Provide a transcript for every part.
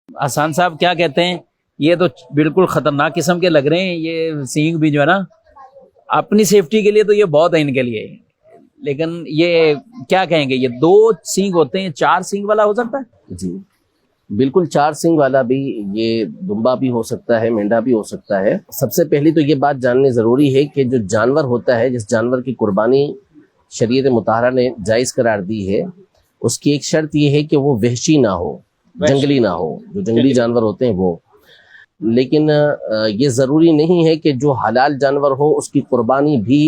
आसान साहब क्या कहते हैं, ये तो बिल्कुल खतरनाक किस्म के लग रहे हैं ये सींग भी, जो है ना अपनी सेफ्टी के लिए तो ये बहुत है इनके लिए, लेकिन ये क्या कहेंगे, ये 2 सींग होते हैं, 4 सींग वाला हो सकता है? जी बिल्कुल, 4 सींग वाला भी, ये दुम्बा भी हो सकता है, मेंढा भी हो सकता है। सबसे पहली तो ये बात जाननी ज़रूरी है कि जो जानवर होता है, जिस जानवर की कुर्बानी शरीयत मुताहरा ने जायज़ करार दी है, उसकी एक शर्त ये है कि वो वहशी ना हो, जंगली ना हो, जो जंगली जानवर होते हैं वो। लेकिन ये ज़रूरी नहीं है कि जो हलाल जानवर हो उसकी कुर्बानी भी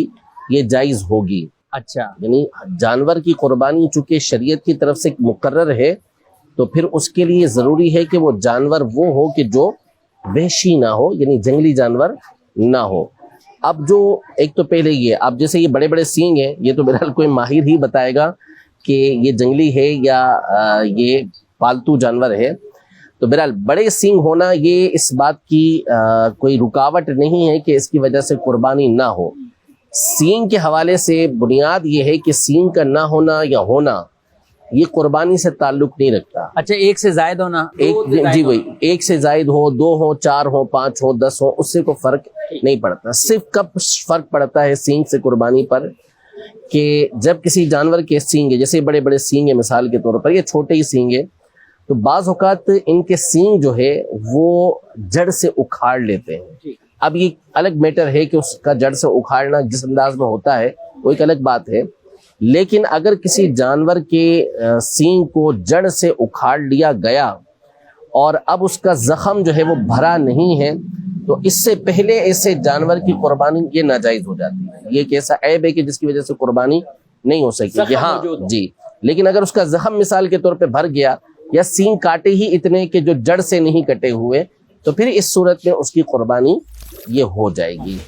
ये जायज़ होगी। अच्छा, यानी जानवर की कुर्बानी चूँकि शरीयत की तरफ से मुकर्रर है, तो फिर उसके लिए ज़रूरी है कि वो जानवर वो हो कि जो वहशी ना हो, यानी जंगली जानवर ना हो। अब जो एक तो पहले ये, अब जैसे ये बड़े बड़े सींग हैं, ये तो बहरहाल कोई माहिर ही बताएगा कि ये जंगली है या ये पालतू जानवर है। तो बहरहाल बड़े सींग होना ये इस बात की कोई रुकावट नहीं है कि इसकी वजह से कुर्बानी ना हो। सींग के हवाले से बुनियाद ये है कि सींग का ना होना या होना ये कुर्बानी से ताल्लुक नहीं रखता। अच्छा, 1 से ज़ायद होना, जी वही, 1 से जायद हो, 2 हो, 4 हो, 5 हो, 10 हो, उससे कोई फर्क नहीं पड़ता। सिर्फ कब फर्क पड़ता है सींग से कुर्बानी पर, कि जब किसी जानवर के सींग है, जैसे बड़े बड़े सींग है मिसाल के तौर पर, ये छोटे ही सींग है, तो बाज़ औक़ात इनके सींग जो है वो जड़ से उखाड़ लेते हैं। अब ये अलग मैटर है कि उसका जड़ से उखाड़ना जिस अंदाज में होता है वो एक अलग बात है, लेकिन अगर किसी जानवर के सींग को जड़ से उखाड़ लिया गया और अब उसका जख्म जो है वो भरा नहीं है, तो इससे पहले ऐसे जानवर की कुर्बानी ये नाजायज हो जाती है। ये एक ऐसा ऐब है कि जिसकी वजह से कुर्बानी नहीं हो सकती। हाँ जी, लेकिन अगर उसका जख्म मिसाल के तौर पे भर गया या सींग काटे ही इतने कि जो जड़ से नहीं कटे हुए, तो फिर इस सूरत में उसकी कुर्बानी ये हो जाएगी।